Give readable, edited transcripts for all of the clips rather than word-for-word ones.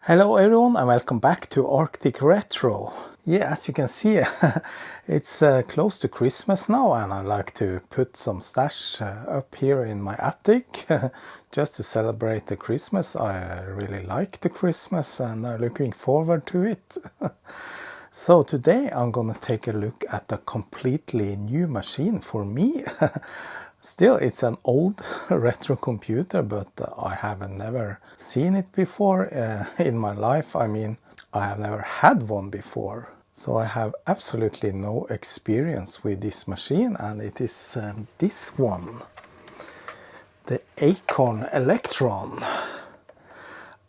Hello everyone and welcome back to Arctic Retro. Yeah, as you can see, it's close to Christmas now and I like to put some stash up here in my attic just to celebrate the Christmas. I really like the Christmas and I'm looking forward to it. So today I'm gonna take a look at a completely new machine for me. Still, it's an old retro computer, but I have never seen it before in my life. I mean, I have never had one before. So I have absolutely no experience with this machine, and it is this one. The Acorn Electron.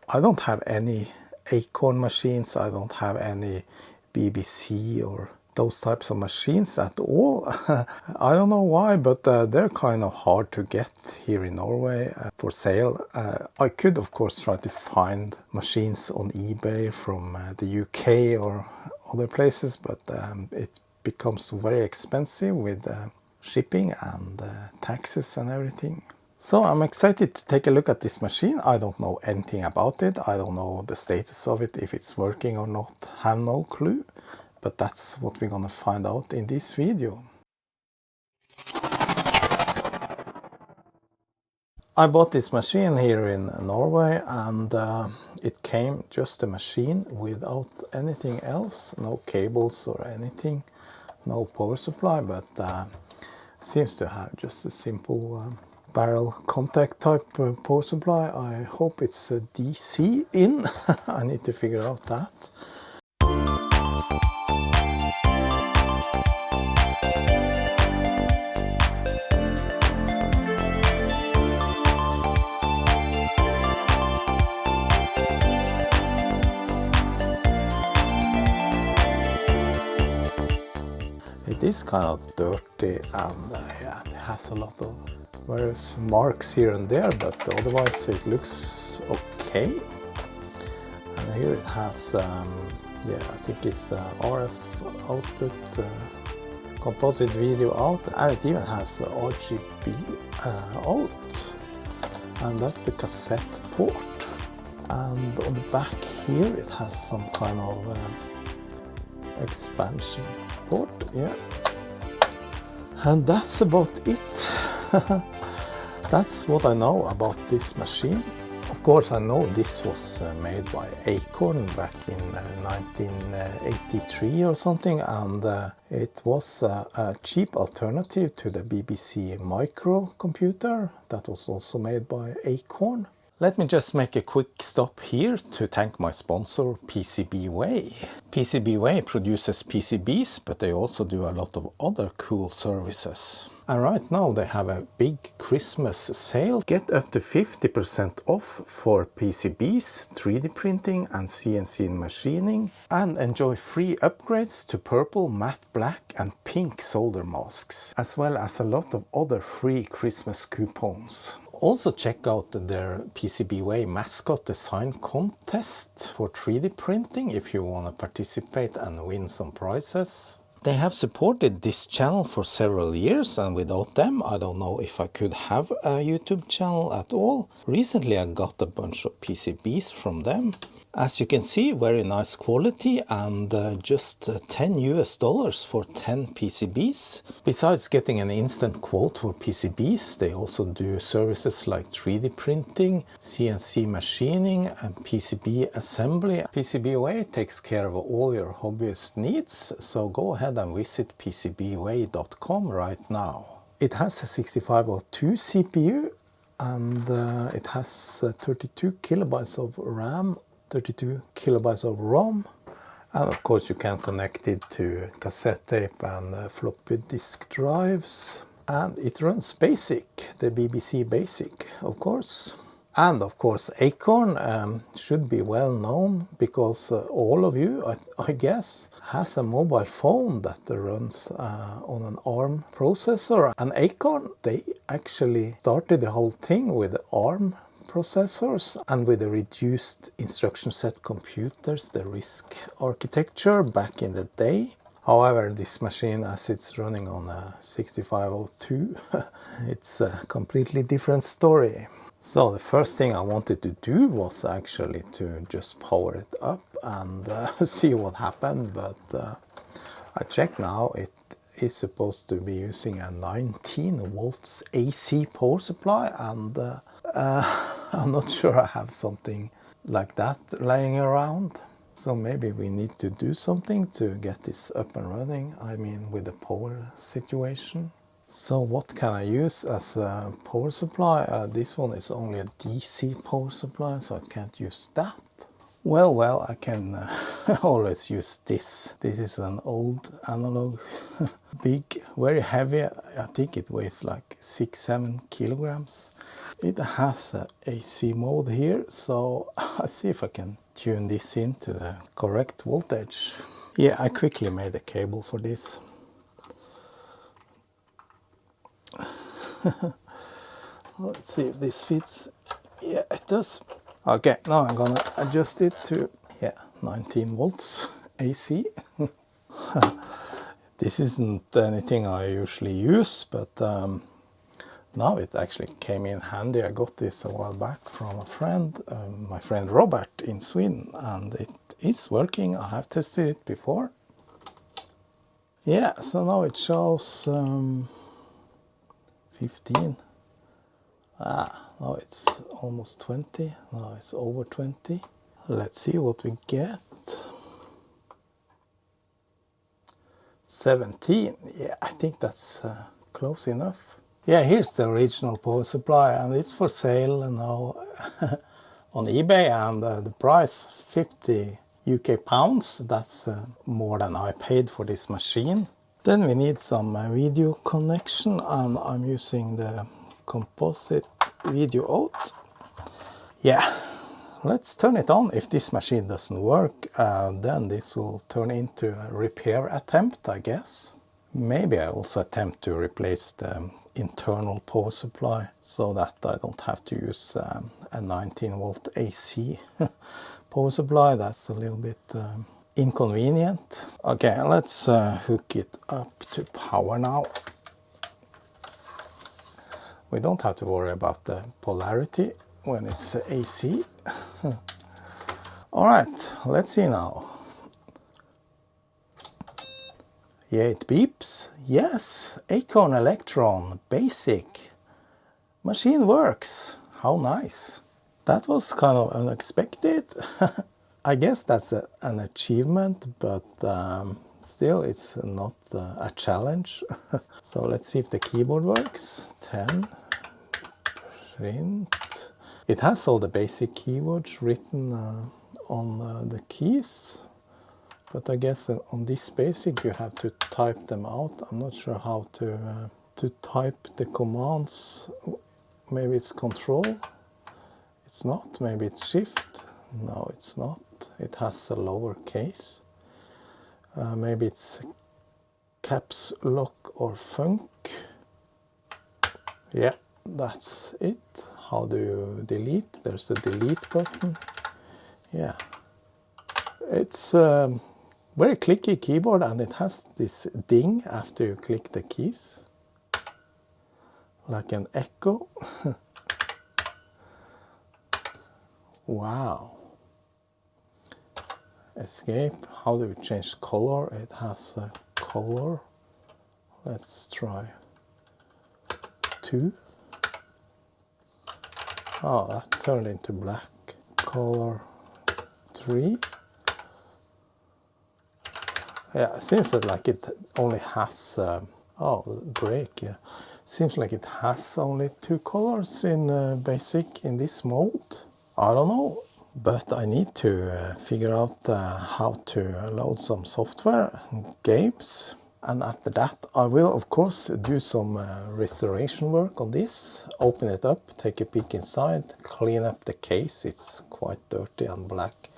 I don't have any Acorn machines, I don't have any BBC or those types of machines at all. I don't know why, but they're kind of hard to get here in Norway for sale. I could of course try to find machines on eBay from the UK or other places, but it becomes very expensive with shipping and taxes and everything. So I'm excited to take a look at this machine. I don't know anything about it. I don't know the status of it, if it's working or not. Have no clue. But that's what we're gonna find out in this video. I bought this machine here in Norway and it came just a machine without anything else. No cables or anything. No power supply, but seems to have just a simple barrel contact type power supply. I hope it's a DC in. I need to figure out that. It is kind of dirty and yeah, it has a lot of various marks here and there, but otherwise it looks okay. And here it has, yeah, I think it's RF output, composite video out, and it even has RGB out, and that's the cassette port. And on the back here it has some kind of expansion port, yeah. And that's about it. That's what I know about this machine. Of course I know this was made by Acorn back in 1983 or something, and it was a cheap alternative to the BBC microcomputer that was also made by Acorn. Let me just make a quick stop here to thank my sponsor PCBWay. PCBWay produces PCBs, but they also do a lot of other cool services. And right now they have a big Christmas sale. Get up to 50% off for PCBs, 3D printing and CNC machining. And enjoy free upgrades to purple, matte black and pink solder masks. As well as a lot of other free Christmas coupons. Also check out their PCBWay mascot design contest for 3D printing if you want to participate and win some prizes. They have supported this channel for several years, and without them I don't know if I could have a YouTube channel at all. Recently I got a bunch of PCBs from them. As you can see, very nice quality and just $10 US for 10 PCBs. Besides getting an instant quote for PCBs, they also do services like 3D printing, CNC machining and PCB assembly. PCBWay takes care of all your hobbyist needs, so go ahead and visit PCBWay.com right now. It has a 6502 CPU and it has 32 kilobytes of RAM, 32 kilobytes of ROM, and of course you can connect it to cassette tape and floppy disk drives. And it runs BASIC, the BBC BASIC, of course. And of course Acorn should be well known because all of you, I guess, has a mobile phone that runs on an ARM processor. And Acorn, they actually started the whole thing with ARM processors and with the reduced instruction set computers, the RISC architecture back in the day. However, this machine, as it's running on a 6502, it's a completely different story. So the first thing I wanted to do was actually to just power it up and see what happened, but I checked now, it is supposed to be using a 19 volts AC power supply, and I'm not sure I have something like that laying around. So maybe we need to do something to get this up and running, I mean with the power situation. So what can I use as a power supply? This one is only a DC power supply, so I can't use that. Well, I can always use this. This is an old analog, big, very heavy. I think it weighs like 6-7 kilograms. It has a AC mode here, so I'll see if I can tune this into the correct voltage. Yeah, I quickly made a cable for this. Let's see if this fits. Yeah, it does. Okay, now I'm gonna adjust it to 19 volts AC. This isn't anything I usually use, but now it actually came in handy. I got this a while back from a friend, my friend Robert in Sweden, and it is working. I have tested it before. Yeah, so now it shows 15. Now it's almost 20. Now it's over 20. Let's see what we get. 17. Yeah, I think that's close enough. Yeah, here's the original power supply, and it's for sale now on eBay, and the price 50 UK pounds. That's more than I paid for this machine. Then we need some video connection, and I'm using the composite video out. Yeah, let's turn it on. If this machine doesn't work, then this will turn into a repair attempt, I guess. Maybe I also attempt to replace the internal power supply so that I don't have to use a 19 volt AC power supply. That's a little bit inconvenient. Okay, let's hook it up to power now. We don't have to worry about the polarity when it's AC. All right, let's see now. Yeah, it beeps. Yes, Acorn Electron, basic. Machine works. How nice. That was kind of unexpected. I guess that's an achievement, but still it's not a challenge. So let's see if the keyboard works. 10. Print. It has all the basic keywords written on the keys, but I guess on this basic you have to type them out. I'm not sure how to type the commands. Maybe it's control. It's not. Maybe it's shift. No, it's not. It has a lower case. Maybe it's caps lock or funk. Yeah, that's it. How do you delete? There's a delete button. Yeah, it's a very clicky keyboard, and it has this ding after you click the keys, like an echo. Wow. Escape. How do we change color? It has a color. Let's try 2. Oh, that turned into black. Color 3. Yeah, it seems that like it only has break. Yeah, seems like it has only 2 colors in basic in this mode. I don't know, but I need to figure out how to load some software, games, and after that I will of course do some restoration work on this, open it up, take a peek inside, clean up the case. It's quite dirty and black.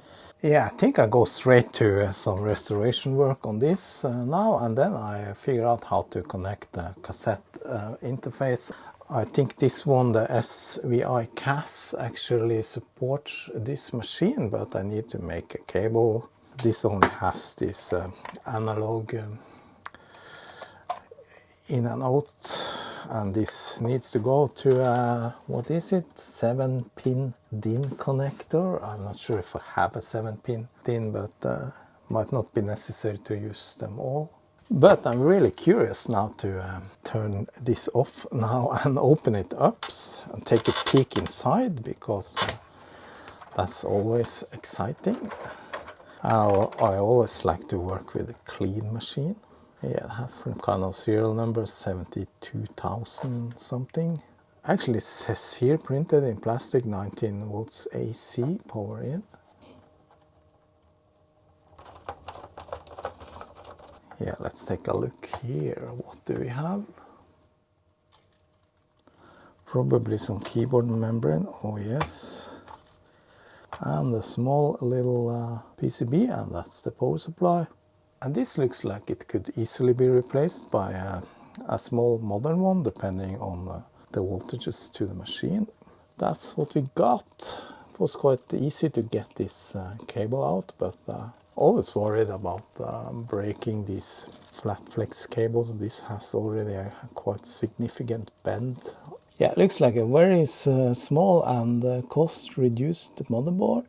Yeah, I think I go straight to some restoration work on this now, and then I figure out how to connect the cassette interface. I think this one, the SVI CAS, actually supports this machine, but I need to make a cable. This only has this analog in and out and this needs to go to what is it, 7-pin DIN connector. I'm not sure if I have a 7-pin DIN, but might not be necessary to use them all. But I'm really curious now to turn this off now and open it up and take a peek inside, because that's always exciting. I always like to work with a clean machine. Yeah, it has some kind of serial number, 72,000 something. Actually, it says here, printed in plastic, 19 volts AC, power in. Yeah, let's take a look here. What do we have? Probably some keyboard membrane, oh yes. And a small little PCB, and that's the power supply. And this looks like it could easily be replaced by a small modern one, depending on the voltages to the machine. That's what we got. It was quite easy to get this cable out, but always worried about breaking these flat flex cables. This has already a quite significant bend. Yeah, it looks like a very small and cost-reduced motherboard.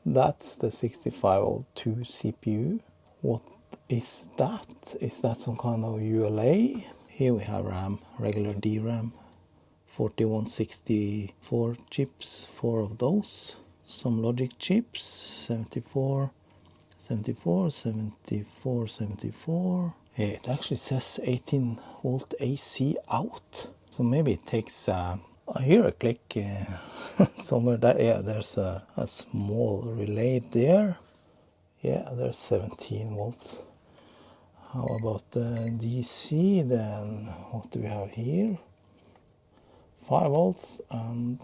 That's the 6502 CPU. What is that? Is that some kind of ULA? Here we have RAM, regular DRAM, 4164 chips, 4 of those. Some logic chips, 74, 74, 74, 74. Yeah, it actually says 18 volt AC out. So maybe it takes, I hear a click somewhere. Yeah, there's a small relay there. Yeah, there's 17 volts. How about the DC then? What do we have here? 5 volts and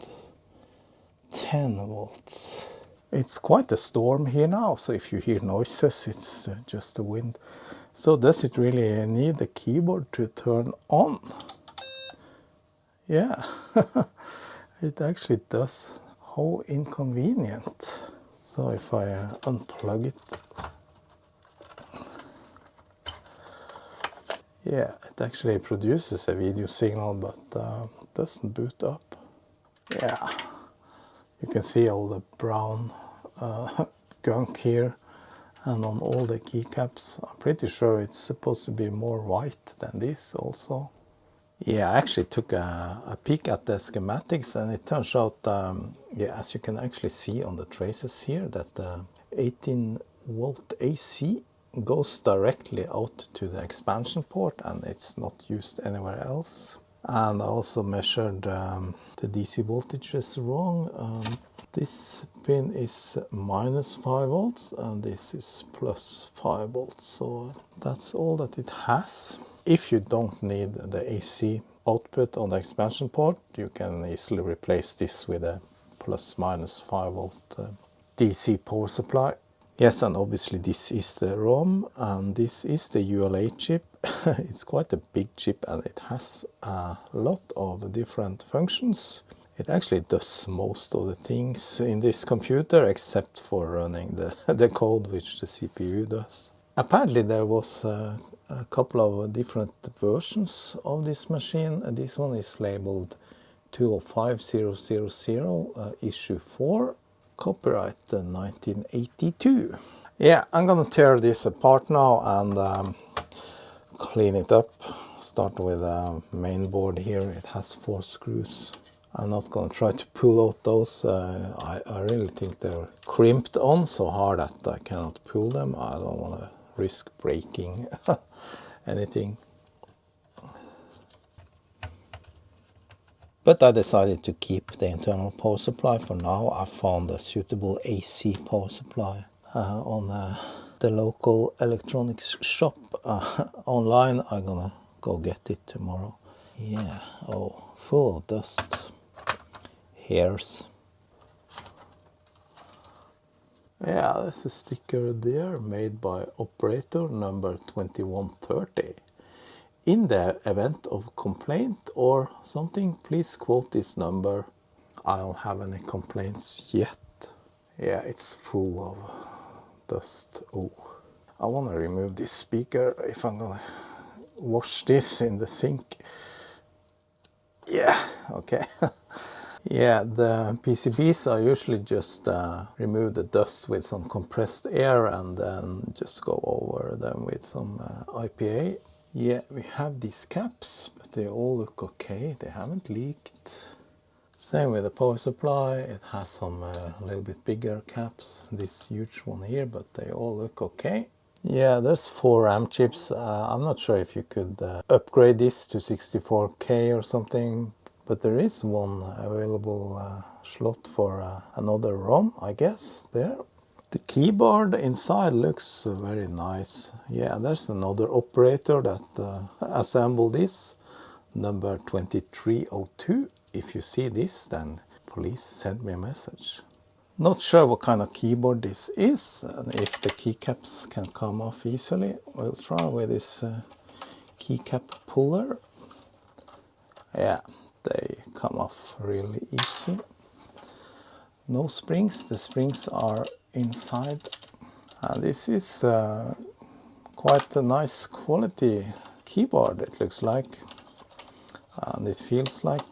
10 volts. It's quite a storm here now, so if you hear noises, it's just the wind. So does it really need a keyboard to turn on? Yeah, it actually does. How inconvenient. So if I unplug it, yeah, it actually produces a video signal, but doesn't boot up. Yeah, you can see all the brown gunk here, and on all the keycaps. I'm pretty sure it's supposed to be more white than this also. Yeah, I actually took a peek at the schematics, and it turns out, yeah, as you can actually see on the traces here, that the 18 volt AC goes directly out to the expansion port, and it's not used anywhere else. And I also measured the DC voltages wrong. This pin is minus 5 volts and this is plus 5 volts, so that's all that it has. If you don't need the AC output on the expansion port, you can easily replace this with a plus minus 5 volt DC power supply. Yes, and obviously this is the ROM and this is the ULA chip. It's quite a big chip and it has a lot of different functions. It actually does most of the things in this computer except for running the code which the CPU does. Apparently there was a couple of different versions of this machine. This one is labeled 205000 issue 4, copyright 1982. Yeah, I'm gonna tear this apart now and clean it up. Start with the main board here. It has 4 screws. I'm not going to try to pull out those. I really think they're crimped on so hard that I cannot pull them. I don't want to risk breaking anything. But I decided to keep the internal power supply for now. I found a suitable AC power supply on the local electronics shop online. I'm gonna go get it tomorrow. Yeah, oh, full of dust. Hairs. Yeah, there's a sticker there made by operator number 2130. In the event of complaint or something, please quote this number. I don't have any complaints yet. Yeah, it's full of dust. Oh, I want to remove this speaker if I'm gonna wash this in the sink. Yeah, okay. Yeah, the PCBs I usually just remove the dust with some compressed air and then just go over them with some IPA. Yeah, we have these caps, but they all look okay. They haven't leaked. Same with the power supply. It has some a little bit bigger caps. This huge one here, but they all look okay. Yeah, there's 4 RAM chips. I'm not sure if you could upgrade this to 64K or something, but there is one available slot for another ROM, I guess, there. The keyboard inside looks very nice. Yeah, there's another operator that assembled this, number 2302. If you see this, then please send me a message. Not sure what kind of keyboard this is, and if the keycaps can come off easily. We'll try with this keycap puller. Yeah, they come off really easy. No springs, the springs are inside. This is quite a nice quality keyboard, it looks like, and it feels like.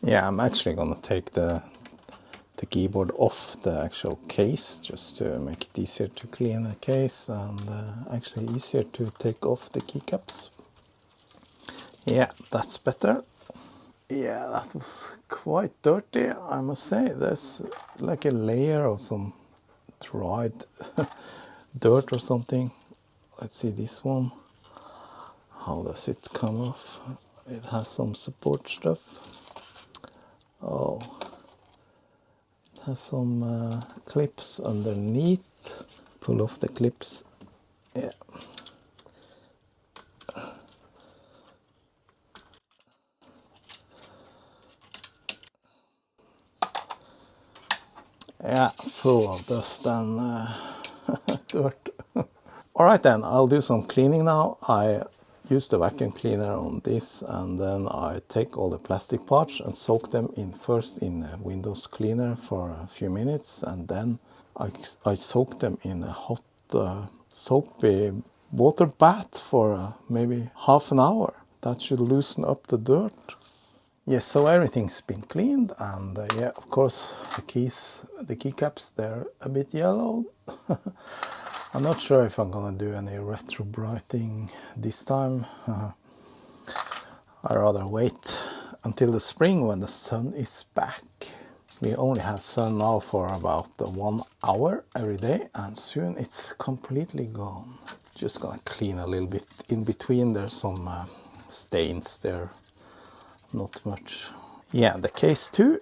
Yeah, I'm actually gonna take the keyboard off the actual case just to make it easier to clean the case and actually easier to take off the keycaps. Yeah, that's better. Yeah, that was quite dirty, I must say. There's like a layer of some dried dirt or something. Let's see this one. How does it come off? It has some support stuff. Oh, it has some clips underneath. Pull off the clips. Yeah. Yeah, full of dust and dirt. Alright then, I'll do some cleaning now. I use the vacuum cleaner on this and then I take all the plastic parts and soak them in first in a Windows cleaner for a few minutes, and then I soak them in a hot soapy water bath for maybe half an hour. That should loosen up the dirt. Yes, so everything's been cleaned, and yeah, of course the keycaps, they're a bit yellowed. I'm not sure if I'm gonna do any retro brighting this time. I'd rather wait until the spring when the sun is back. We only have sun now for about 1 hour every day, and soon it's completely gone. Just gonna clean a little bit in between. There's some stains there. Not much. Yeah, the case too,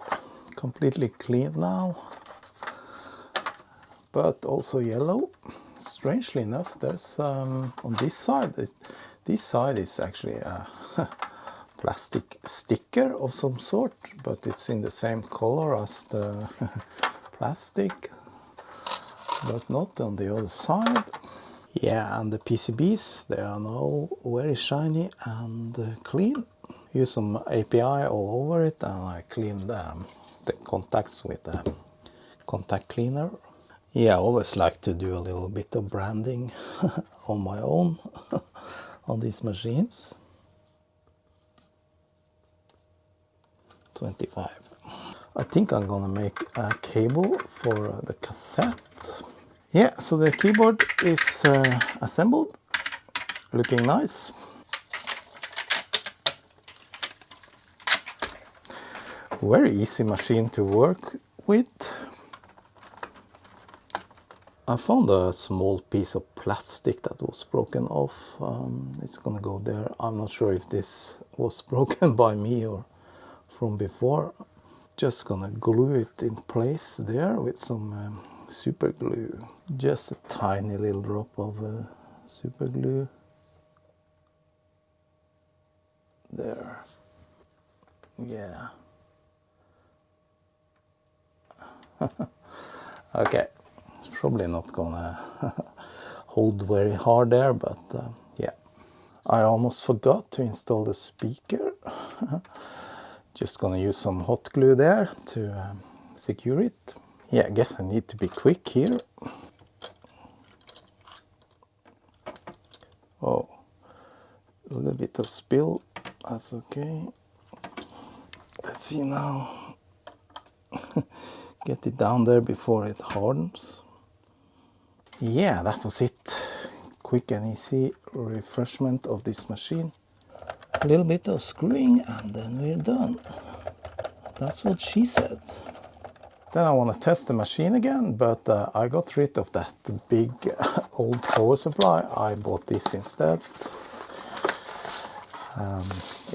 completely clean now, but also yellow. Strangely enough, there's on this side, this side is actually a plastic sticker of some sort, but it's in the same color as the plastic, but not on the other side. Yeah, and the PCBs, they are now very shiny and clean. Use some API all over it, and I clean the contacts with the contact cleaner. Yeah, I always like to do a little bit of branding on my own on these machines. 25. I think I'm gonna make a cable for the cassette. Yeah, so the keyboard is assembled, looking nice. Very easy machine to work with. I found a small piece of plastic that was broken off. It's gonna go there. I'm not sure if this was broken by me or from before. Just gonna glue it in place there with some super glue. Just a tiny little drop of super glue. There. Yeah. Okay, it's probably not gonna hold very hard there, but yeah. I almost forgot to install the speaker. Just gonna use some hot glue there to secure it. Yeah, I guess I need to be quick here. Oh, a little bit of spill. That's okay. Let's see now. Get it down there before it hardens. Yeah, that was it. Quick and easy refreshment of this machine. A little bit of screwing and then we're done. That's what she said. Then I want to test the machine again, but I got rid of that big old power supply. I bought this instead.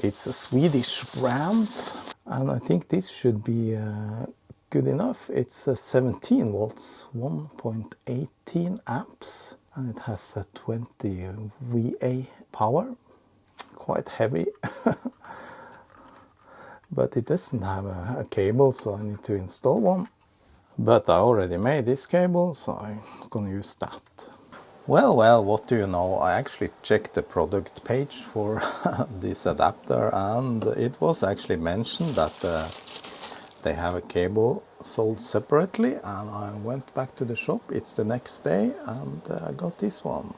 It's a Swedish brand, and I think this should be good enough. It's 17 volts, 1.18 amps, and it has a 20 VA power. Quite heavy, but it doesn't have a cable, so I need to install one. But I already made this cable, so I'm gonna use that. Well, what do you know? I actually checked the product page for this adapter, and it was actually mentioned that they have a cable sold separately, and I went back to the shop. It's the next day, and I got this one.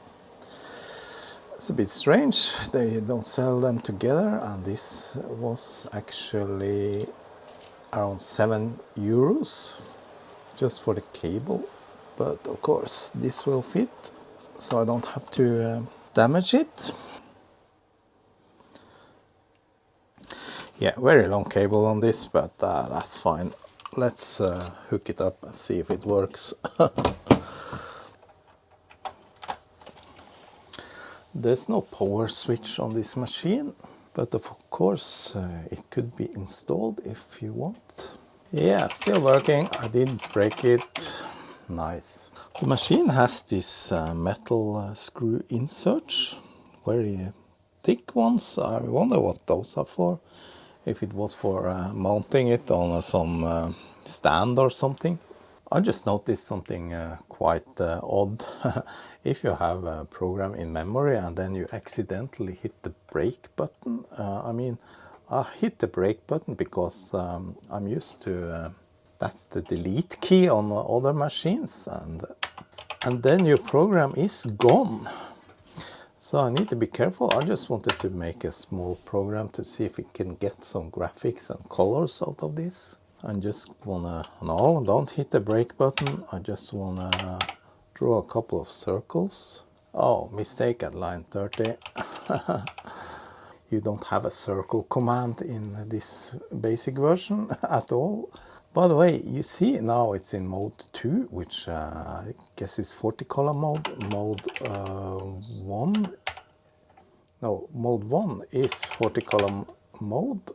It's a bit strange, they don't sell them together, and this was actually around €7 just for the cable. But of course this will fit, so I don't have to damage it. Yeah, very long cable on this, but that's fine. Let's hook it up and see if it works. There's no power switch on this machine, but of course it could be installed if you want. Yeah, still working. I didn't break it. Nice. The machine has this metal screw inserts, very thick ones. I wonder what those are for. If it was for mounting it on some stand or something. I just noticed something quite odd. If you have a program in memory and then you accidentally hit the brake button, I hit the brake button because I'm used to that's the delete key on other machines, and then your program is gone. So I need to be careful. I just wanted to make a small program to see if we can get some graphics and colors out of this. I just wanna, no, don't hit the brake button. I just wanna draw a couple of circles. Oh, mistake at line 30. You don't have a circle command in this basic version at all. By the way, you see now it's in mode 2, which I guess is 40 color mode. Mode 1, no, mode 1 is 40 color mode,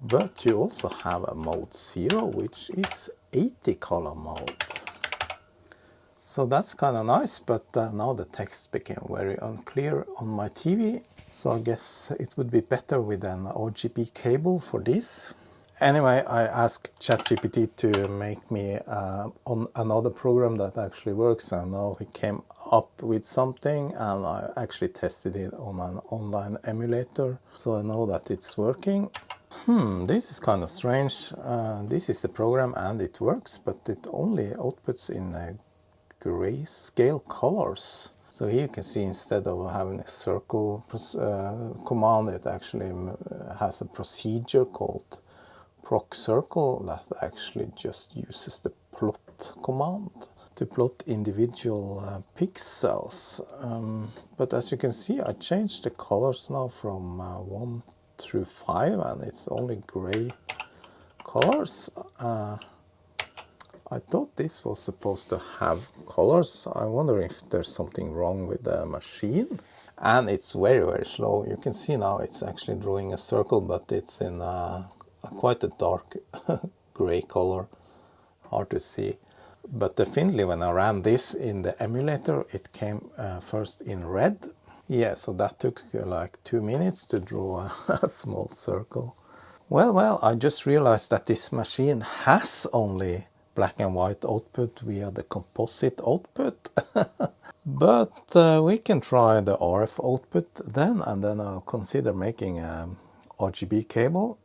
but you also have a mode 0, which is 80 color mode. So that's kind of nice, but now the text became very unclear on my TV. So I guess it would be better with an RGB cable for this. Anyway, I asked ChatGPT to make me on another program that actually works, and now he came up with something, and I actually tested it on an online emulator, so I know that it's working. This is kind of strange. This is the program and it works, but it only outputs in grayscale colors. So here you can see instead of having a circle command, it actually has a procedure called proc circle that actually just uses the plot command to plot individual pixels. But as you can see, I changed the colors now from 1 through 5, and it's only gray colors. I thought this was supposed to have colors. I wonder if there's something wrong with the machine. And it's very, very slow. You can see now it's actually drawing a circle, but it's in quite a dark gray color. Hard to see. But definitely when I ran this in the emulator, it came first in red. Yeah, so that took like 2 minutes to draw a small circle. Well, I just realized that this machine has only black and white output via the composite output. But we can try the RF output then, and then I'll consider making a RGB cable.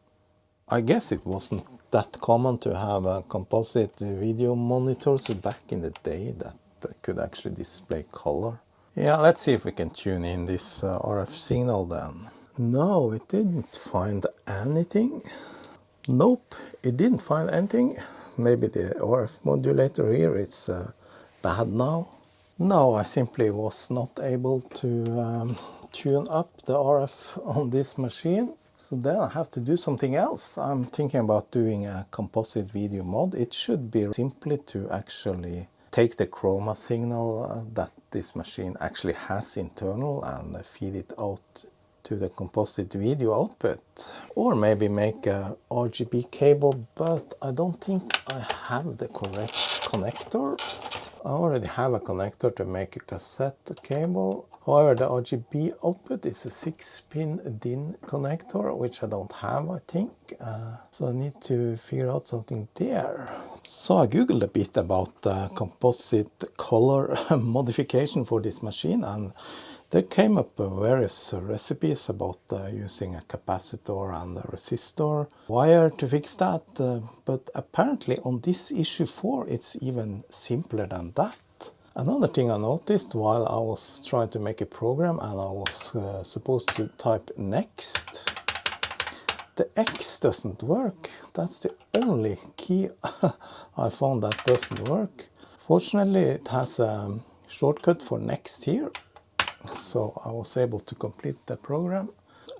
I guess it wasn't that common to have a composite video monitors back in the day that could actually display color. Yeah, let's see if we can tune in this RF signal then. No, it didn't find anything. Nope, it didn't find anything. Maybe the RF modulator here is bad now. No, I simply was not able to tune up the RF on this machine. So then I have to do something else. I'm thinking about doing a composite video mod. It should be simply to actually take the chroma signal that this machine actually has internal and feed it out to the composite video output. Or maybe make a RGB cable, but I don't think I have the correct connector. I already have a connector to make a cassette cable. However, the RGB output is a 6-pin DIN connector, which I don't have, I think. So I need to figure out something there. So I googled a bit about composite color modification for this machine, and there came up various recipes about using a capacitor and a resistor wire to fix that, but apparently on this issue 4 it's even simpler than that. Another thing I noticed while I was trying to make a program and I was supposed to type next, the X doesn't work. That's the only key I found that doesn't work. Fortunately, it has a shortcut for next here, so I was able to complete the program.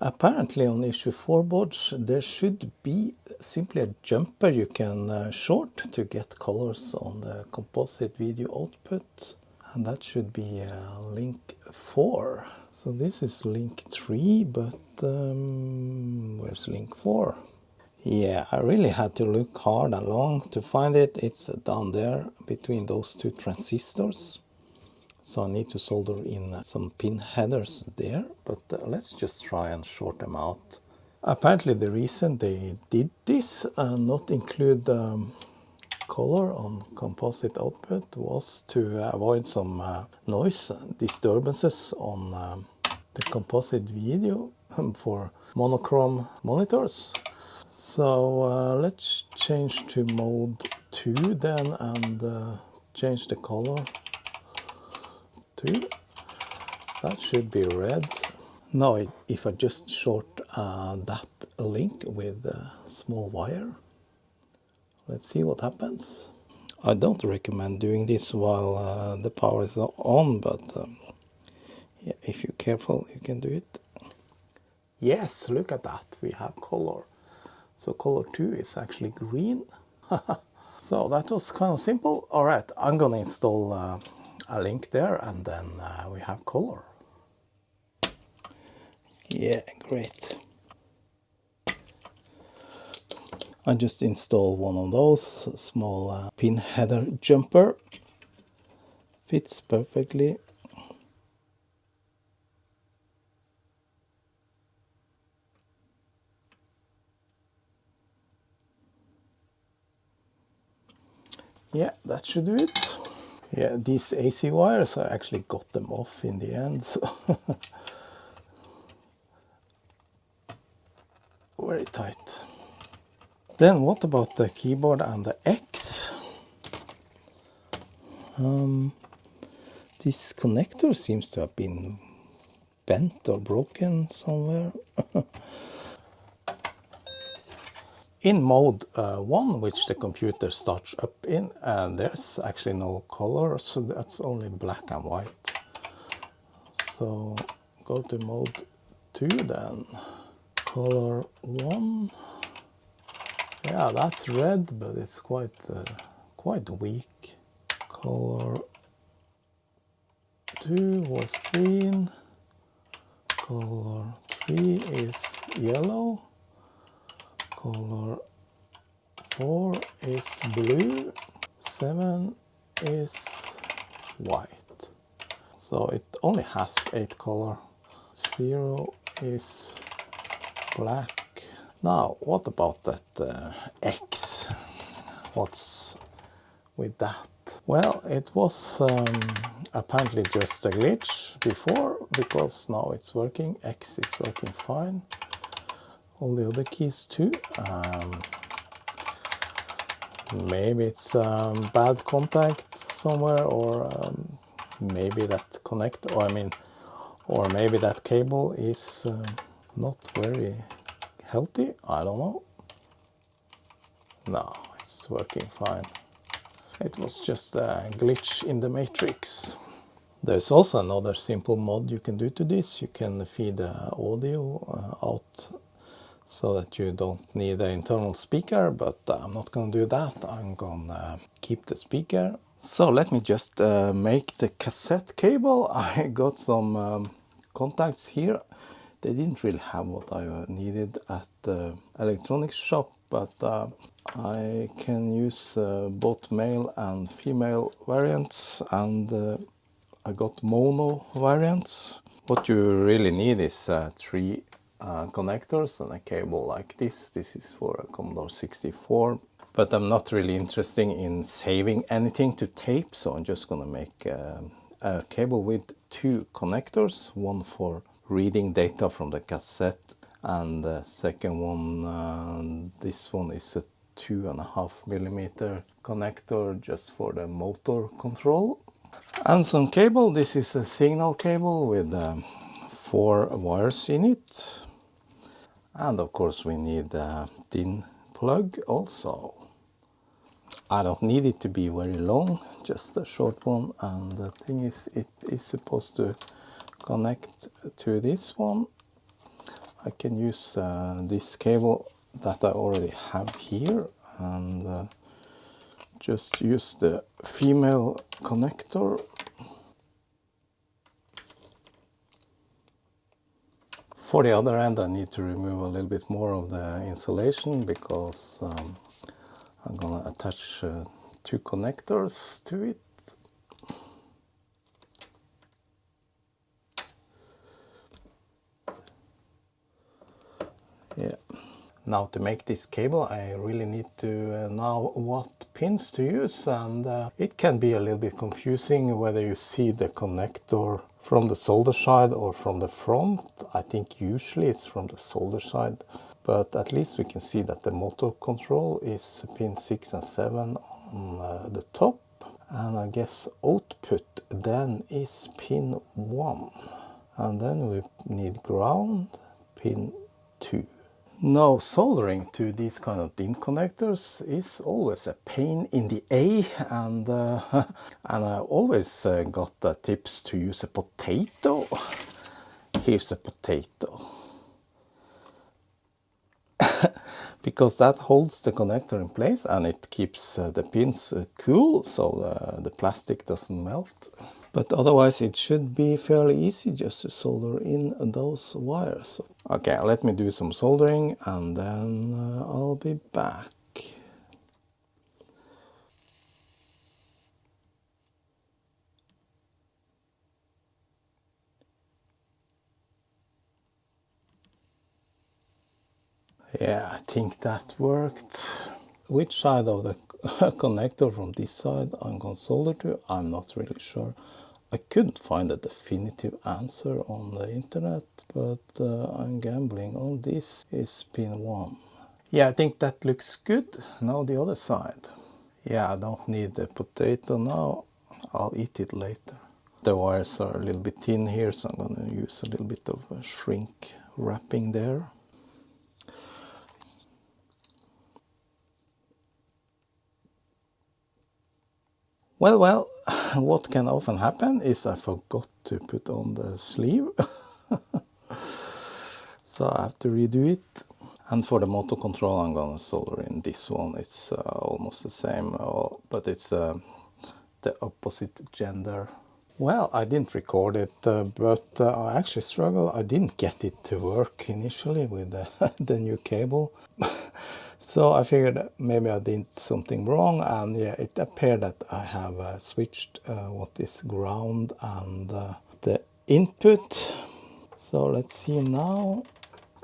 Apparently on issue 4 boards there should be simply a jumper you can short to get colors on the composite video output, and that should be link 4. So this is link 3, but where's link 4? Yeah, I really had to look hard and long to find it. It's down there between those two transistors. So I need to solder in some pin headers there, but let's just try and short them out. Apparently the reason they did this and not include color on composite output was to avoid some noise disturbances on the composite video for monochrome monitors. So let's change to mode 2 then and change the color. That should be red. Now if I just short that link with a small wire, let's see what happens. I don't recommend doing this while the power is on, but yeah, if you're careful you can do it. Yes, look at that, we have color. So color 2 is actually green. So that was kind of simple. Alright, I'm gonna install a link there and then we have color. Yeah, great. I just installed one of those small pin header jumper. Fits perfectly. Yeah, that should do it. Yeah, these AC wires, I actually got them off in the end, so very tight. Then what about the keyboard and the X? This connector seems to have been bent or broken somewhere. In mode 1, which the computer starts up in, there's actually no color, so that's only black and white. So go to mode 2 then. Color 1. Yeah, that's red, but it's quite weak. Color 2 was green. Color 3 is yellow. Color 4 is blue. 7 is white. So it only has 8 color. 0 is black. Now, what about that X? What's with that? Well, it was apparently just a glitch before, because now it's working. X is working fine. All the other keys too. Maybe it's bad contact somewhere, or maybe that connect, or maybe that cable is not very healthy. I don't know. No, it's working fine. It was just a glitch in the matrix. There's also another simple mod you can do to this. You can feed audio out so that you don't need an internal speaker, but I'm not going to do that. I'm going to keep the speaker. So let me just make the cassette cable. I got some contacts here. They didn't really have what I needed at the electronics shop, but I can use both male and female variants, and I got mono variants. What you really need is 3 connectors and a cable like this. This is for a Commodore 64. But I'm not really interested in saving anything to tape, so I'm just going to make a cable with 2 connectors. One for reading data from the cassette, and the second one, this one is a 2.5mm connector just for the motor control. And some cable. This is a signal cable with 4 wires in it. And of course we need a DIN plug also. I don't need it to be very long, just a short one. And the thing is, it is supposed to connect to this one. I can use this cable that I already have here, and just use the female connector. For the other end, I need to remove a little bit more of the insulation because I'm gonna attach 2 connectors to it. Yeah. Now to make this cable, I really need to know what pins to use, and it can be a little bit confusing whether you see the connector from the solder side or from the front. I think usually it's from the solder side, but at least we can see that the motor control is pin 6 and 7 on the top, and I guess output then is pin 1, and then we need ground, pin 2. Now soldering to these kind of DIN connectors is always a pain in the A, and I always got the tips to use a potato. Here's a potato. Because that holds the connector in place and it keeps the pins cool, so the plastic doesn't melt. But otherwise it should be fairly easy just to solder in those wires. Okay, let me do some soldering and then I'll be back. Yeah, I think that worked. Which side of the connector from this side I'm going to solder to, I'm not really sure. I couldn't find a definitive answer on the internet, but I'm gambling on this is pin 1. Yeah, I think that looks good. Now the other side. Yeah, I don't need the potato now. I'll eat it later. The wires are a little bit thin here, so I'm going to use a little bit of a shrink wrapping there. Well, what can often happen is I forgot to put on the sleeve. So I have to redo it. And for the motor control, I'm going to solder in this one. It's almost the same, but it's the opposite gender. Well, I didn't record it, but I actually struggled. I didn't get it to work initially with the new cable. So I figured maybe I did something wrong, and yeah, it appeared that I have switched what is ground and the input. So let's see now.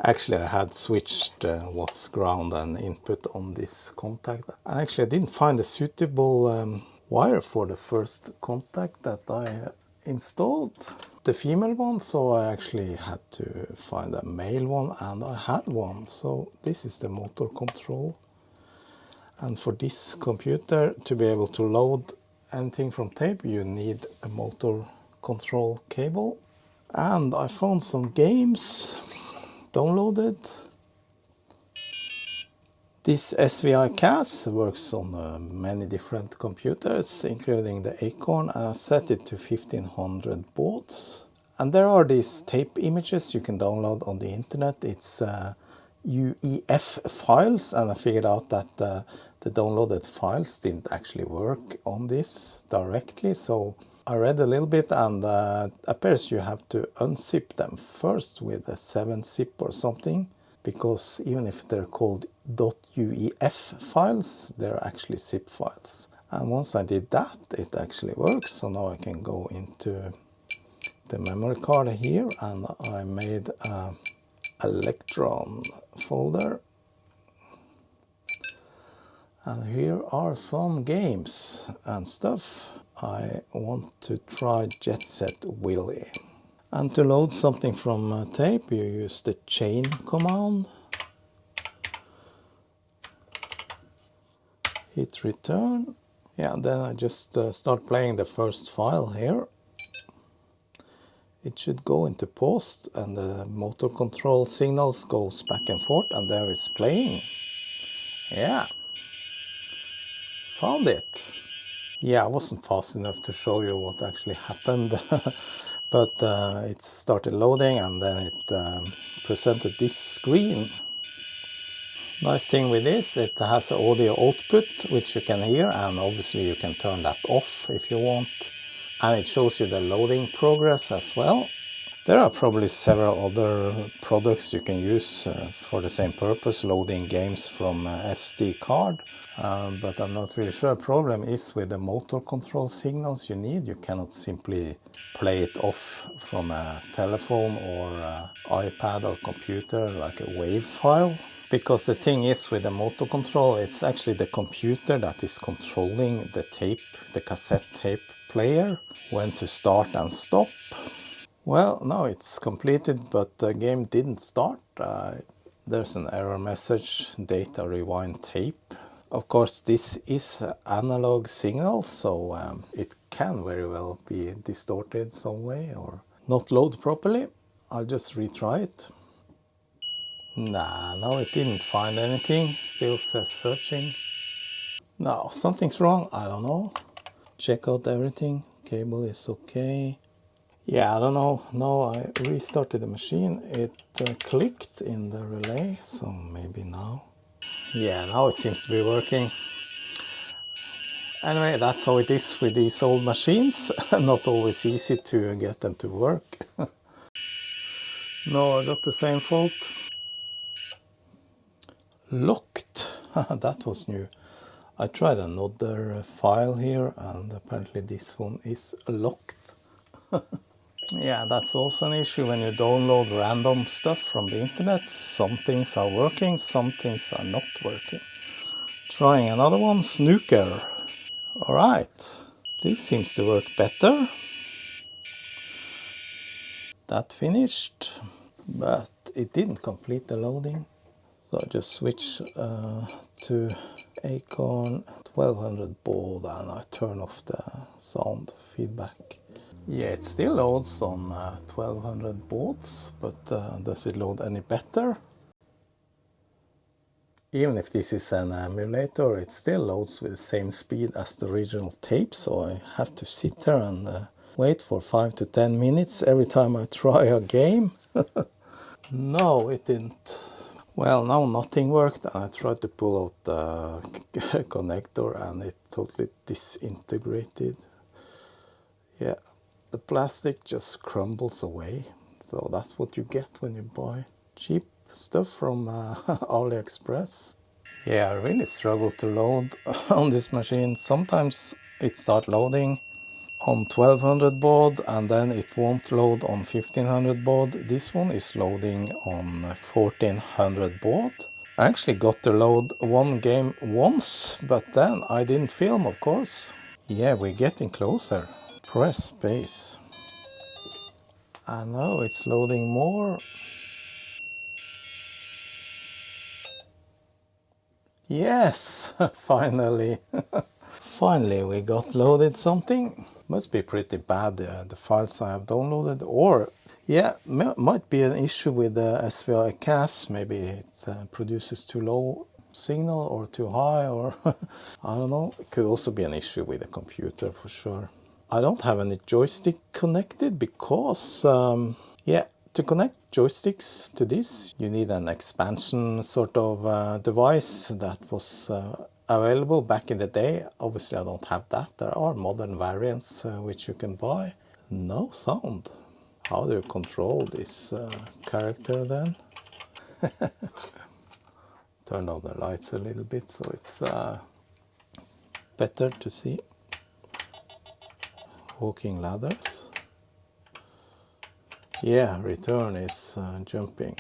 Actually, I had switched what's ground and input on this contact. Actually, I didn't find a suitable wire for the first contact that I installed, the female one, so I actually had to find a male one, and I had one. So this is the motor control, and for this computer to be able to load anything from tape you need a motor control cable. And I found some games. downloaded. This SVI CAS works on many different computers, including the Acorn. I set it to 1500 bauds. And there are these tape images you can download on the internet. It's UEF files, and I figured out that the downloaded files didn't actually work on this directly. So I read a little bit, and appears you have to unzip them first with a 7-zip or something, because even if they're called .uef files, they're actually zip files. And once I did that, it actually works. So now I can go into the memory card here, and I made an Electron folder. And here are some games and stuff. I want to try Jet Set Willy. And to load something from tape, you use the chain command. Hit return. Yeah, then I just start playing the first file here. It should go into post, and the motor control signals goes back and forth, and there it's playing. Yeah. Found it. Yeah, I wasn't fast enough to show you what actually happened. But it started loading, and then it presented this screen. Nice thing with this, it has an audio output which you can hear, and obviously you can turn that off if you want. And it shows you the loading progress as well. There are probably several other products you can use for the same purpose, loading games from SD card. But I'm not really sure. The problem is with the motor control signals you need, you cannot simply play it off from a telephone or iPad or computer like a WAV file. Because the thing is with the motor control, it's actually the computer that is controlling the tape, the cassette tape player, when to start and stop. Well, now it's completed, but the game didn't start. There's an error message, data rewind tape. Of course, this is analog signal, so it can very well be distorted some way or not load properly. I'll just retry it. Nah, no, it didn't find anything. Still says searching. No, something's wrong. I don't know. Check out everything. Cable is okay. Yeah, I don't know. No, I restarted the machine. It clicked in the relay, so maybe now. Yeah, now it seems to be working. Anyway, that's how it is with these old machines. Not always easy to get them to work. No, I got the same fault. Locked. That was new. I tried another file here, and apparently this one is locked. Yeah, that's also an issue when you download random stuff from the internet. Some things are working, some things are not working. Trying another one, snooker. Alright, this seems to work better. That finished, but it didn't complete the loading. So I just switch to Acorn 1200 baud, and I turn off the sound feedback. Yeah, it still loads on 1200 bauds, but does it load any better? Even if this is an emulator, it still loads with the same speed as the original tape, so I have to sit there and wait for 5 to 10 minutes every time I try a game. No, it didn't. Well, now nothing worked, and I tried to pull out the connector, and it totally disintegrated. Yeah, the plastic just crumbles away. So that's what you get when you buy cheap stuff from AliExpress. Yeah, I really struggle to load on this machine. Sometimes it starts loading on 1200 baud, and then it won't load on 1500 baud. This one is loading on 1400 baud. I actually got to load one game once, but then I didn't film, of course. Yeah, we're getting closer. Press space. And now it's loading more. Yes, finally. Finally we got loaded something. Must be pretty bad, the files I have downloaded, or Yeah, might be an issue with the SVI CAS. Maybe it produces too low signal or too high, or I don't know. It could also be an issue with the computer for sure. I don't have any joystick connected because, yeah, to connect joysticks to this, you need an expansion sort of device that was available back in the day. Obviously, I don't have that. There are modern variants which you can buy. No sound. How do you control this character then? Turn down the lights a little bit so it's better to see. Walking ladders. Yeah, return is jumping.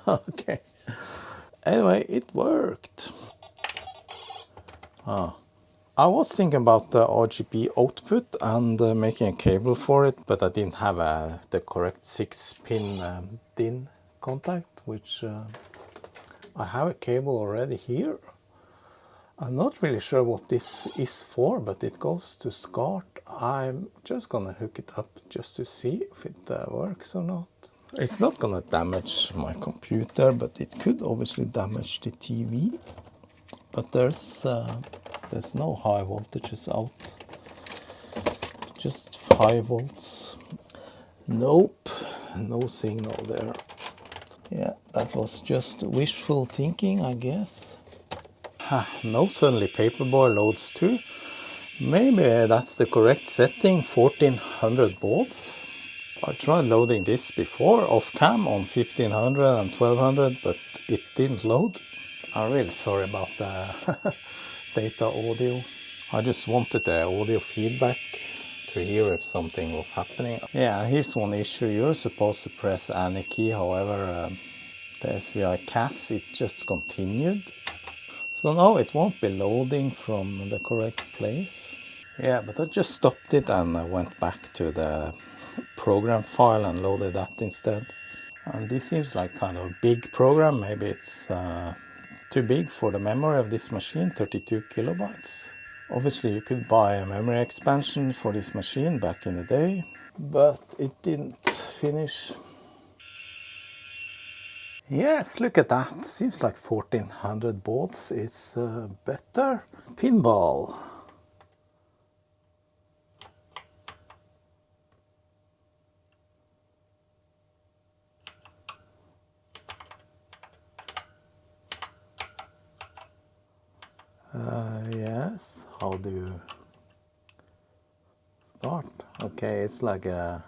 Okay. Anyway, it worked. I was thinking about the RGB output and making a cable for it, but I didn't have the correct 6-pin DIN contact, which I have a cable already here. I'm not really sure what this is for, but it goes to SCART. I'm just gonna hook it up just to see if it works or not. It's not gonna damage my computer, but it could obviously damage the TV. But there's no high voltages out, just 5 volts. Nope, no signal there. Yeah, that was just wishful thinking, I guess. No, suddenly Paperboy loads too. Maybe that's the correct setting, 1400 volts. I tried loading this before off cam on 1500 and 1200, but it didn't load. I'm really sorry about the data audio. I just wanted the audio feedback to hear if something was happening. Yeah, here's one issue. You're supposed to press any key, however, the SVI CAS, it just continued. So now it won't be loading from the correct place. Yeah, but I just stopped it and I went back to the program file and loaded that instead. And this seems like kind of a big program. Maybe it's too big for the memory of this machine, 32 kilobytes. Obviously you could buy a memory expansion for this machine back in the day, but it didn't finish. Yes, look at that. Seems like 1400 baud is better. Pinball. Yes, how do you start? Okay, it's like a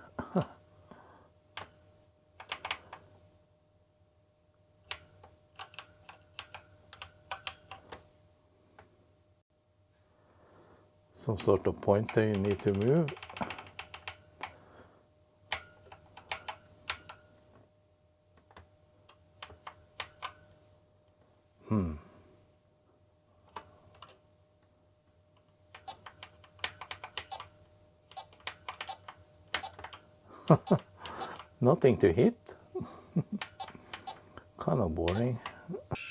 some sort of pointer you need to move. Nothing to hit. Kind of boring.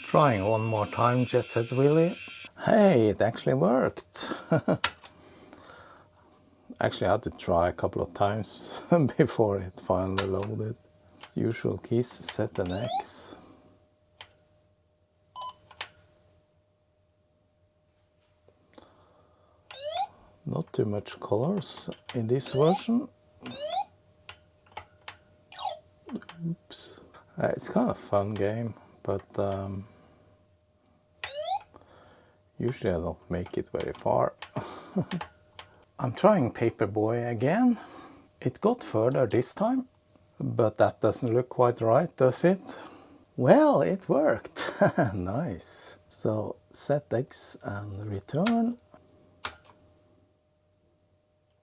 Trying one more time, Jet Set Willy. Hey, it actually worked. Actually, I had to try a couple of times before it finally loaded. Usual keys, set and X. Not too much colors in this version. Oops. It's kind of a fun game, but usually I don't make it very far. I'm trying Paperboy again. It got further this time, but that doesn't look quite right, does it? Well, it worked. Nice. So set X and return.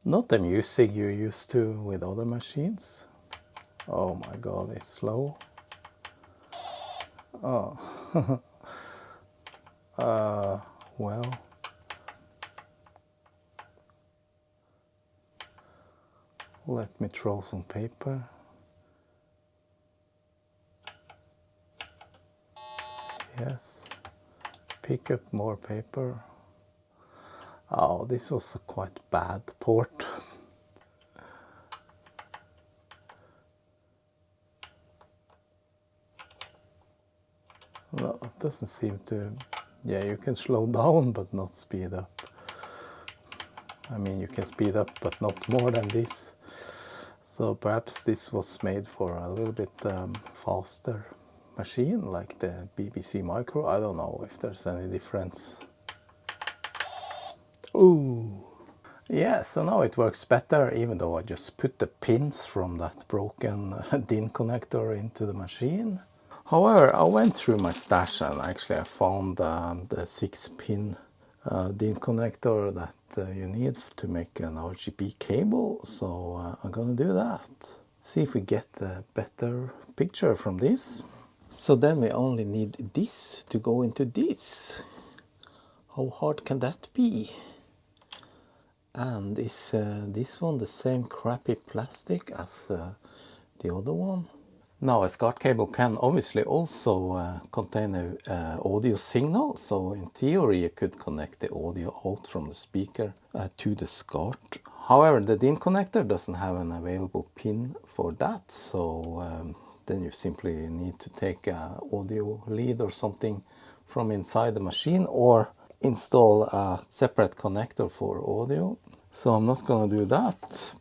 Not the music you're used to with other machines. Oh my god, it's slow. Oh. Well. Let me throw some paper. Yes. pick up more paper. Oh, this was a quite bad port. No, it doesn't seem to... Yeah, you can slow down but not speed up. I mean, you can speed up but not more than this. So perhaps this was made for a little bit faster machine, like the BBC Micro. I don't know if there's any difference. Ooh. Yeah, so now it works better, even though I just put the pins from that broken DIN connector into the machine. However, I went through my stash and actually I found the 6-pin DIN connector that you need to make an RGB cable. So I'm gonna do that. See if we get a better picture from this. So then we only need this to go into this. How hard can that be? And is this one the same crappy plastic as the other one? Now a SCART cable can obviously also contain an audio signal, so in theory you could connect the audio out from the speaker to the SCART. However, the DIN connector doesn't have an available pin for that, so then you simply need to take an audio lead or something from inside the machine or install a separate connector for audio. So I'm not going to do that.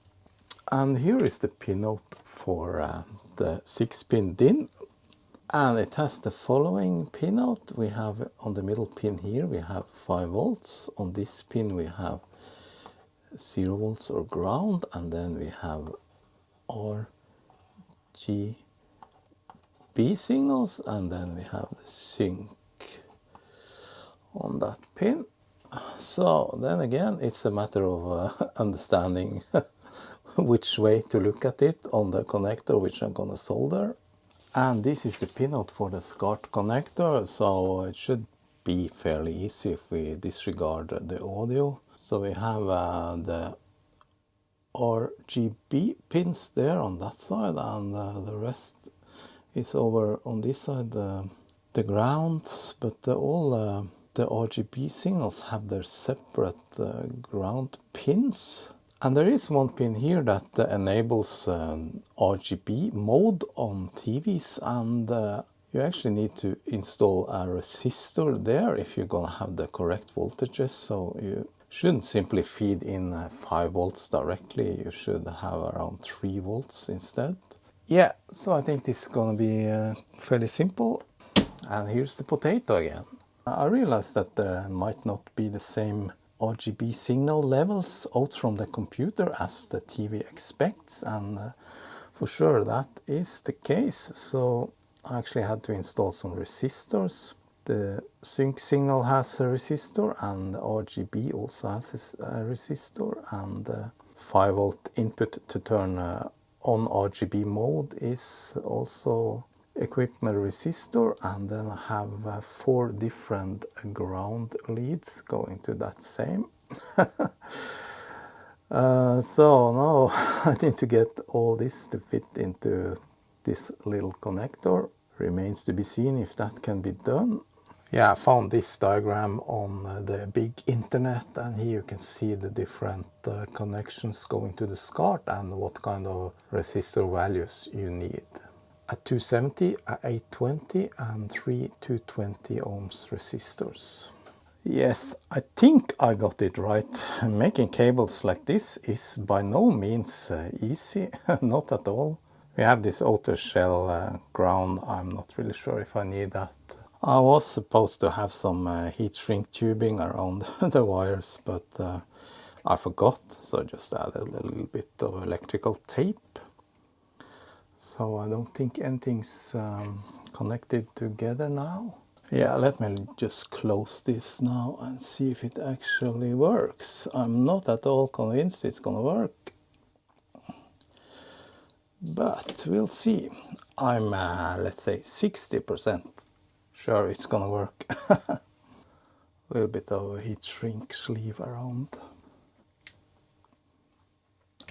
And here is the pinout for the 6-pin DIN, and it has the following pinout. We have on the middle pin here we have 5 volts, on this pin we have 0 volts or ground, and then we have RGB signals, and then we have the sync on that pin. So then again it's a matter of understanding which way to look at it on the connector, which I'm gonna solder. And this is the pinout for the SCART connector, so it should be fairly easy if we disregard the audio. So we have the RGB pins there on that side, and the rest is over on this side, the grounds, but all the RGB signals have their separate ground pins. And there is one pin here that enables RGB mode on TVs, and you actually need to install a resistor there if you're gonna have the correct voltages. So you shouldn't simply feed in 5 volts directly, you should have around 3 volts instead. Yeah, so I think this is gonna be fairly simple. And here's the potato again. I realized that there might not be the same RGB signal levels out from the computer as the TV expects, and for sure that is the case. So I actually had to install some resistors. The sync signal has a resistor, and RGB also has a resistor, and 5 volt input to turn on RGB mode is also equipped with a resistor, and then I have 4 different ground leads going to that same. So now I need to get all this to fit into this little connector. Remains to be seen if that can be done. Yeah, I found this diagram on the big internet, and here you can see the different connections going to the SCART and what kind of resistor values you need. A 270, a 820, and 3 220 ohms resistors. Yes, I think I got it right. Making cables like this is by no means easy, not at all. We have this outer shell ground. I'm not really sure if I need that. I was supposed to have some heat shrink tubing around the wires, but I forgot, so I just added a little bit of electrical tape. So I don't think anything's connected together now. Yeah, let me just close this now and see if it actually works. I'm not at all convinced it's gonna work, but we'll see. I'm, let's say, 60% sure it's gonna work. A little bit of a heat shrink sleeve around.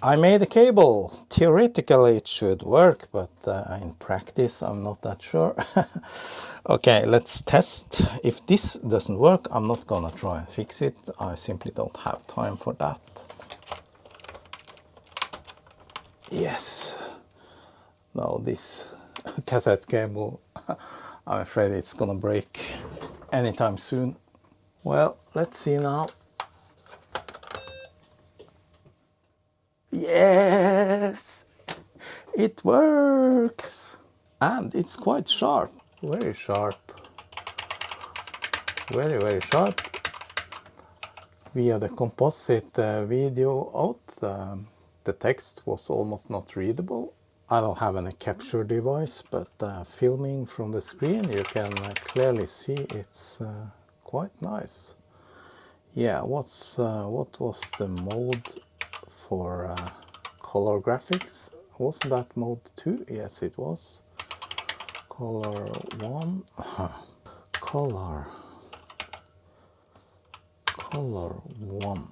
I made a cable. Theoretically it should work, but in practice I'm not that sure. Okay, let's test. If this doesn't work, I'm not gonna try and fix it. I simply don't have time for that. Yes. Now this cassette cable, I'm afraid it's gonna break anytime soon. Well, let's see now. Yes! It works! And it's quite sharp. Very sharp. Very, very sharp. Via the composite video out, the text was almost not readable. I don't have any capture device, but filming from the screen you can clearly see it's quite nice. Yeah, what was the mode for color graphics? Wasn't that mode 2? Yes, it was. Color 1. Color 1.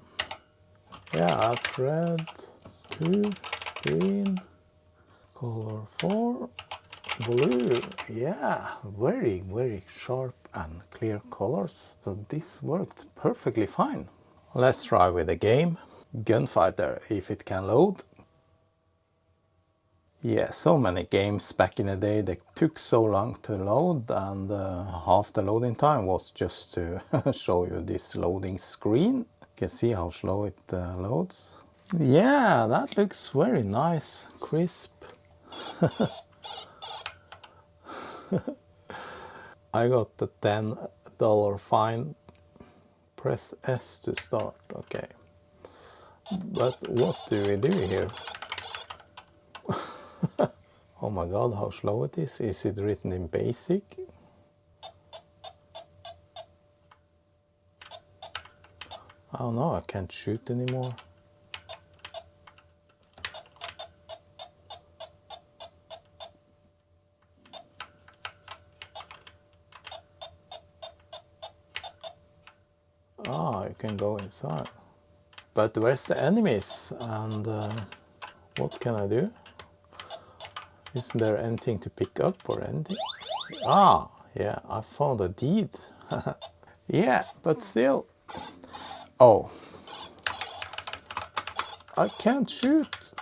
Yeah, that's red. 2, green. Color 4, blue. Yeah, very, very sharp and clear colors. So this worked perfectly fine. Let's try with a game. Gunfighter, if it can load. Yeah, so many games back in the day that took so long to load, and half the loading time was just to show you this loading screen. You can see how slow it loads. Yeah, that looks very nice, crisp. I got the $10 fine. Press S to start. Okay. But what do we do here? Oh my god, how slow it is. Is it written in basic? Oh no, I can't shoot anymore. Ah, you can go inside. But where's the enemies? And what can I do? Isn't there anything to pick up or anything? Ah, yeah, I found a deed. Yeah, but still. Oh. I can't shoot.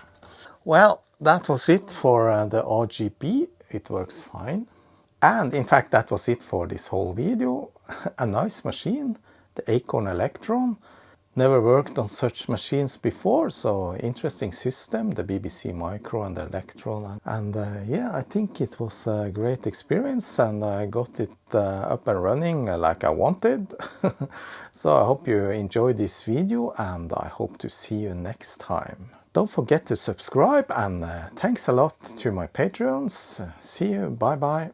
Well, that was it for the RGB. It works fine. And in fact, that was it for this whole video. A nice machine, the Acorn Electron. Never worked on such machines before, so interesting system, the BBC Micro and the Electron. And yeah, I think it was a great experience, and I got it up and running like I wanted. So I hope you enjoyed this video, and I hope to see you next time. Don't forget to subscribe, and thanks a lot to my Patreons. See you, bye bye.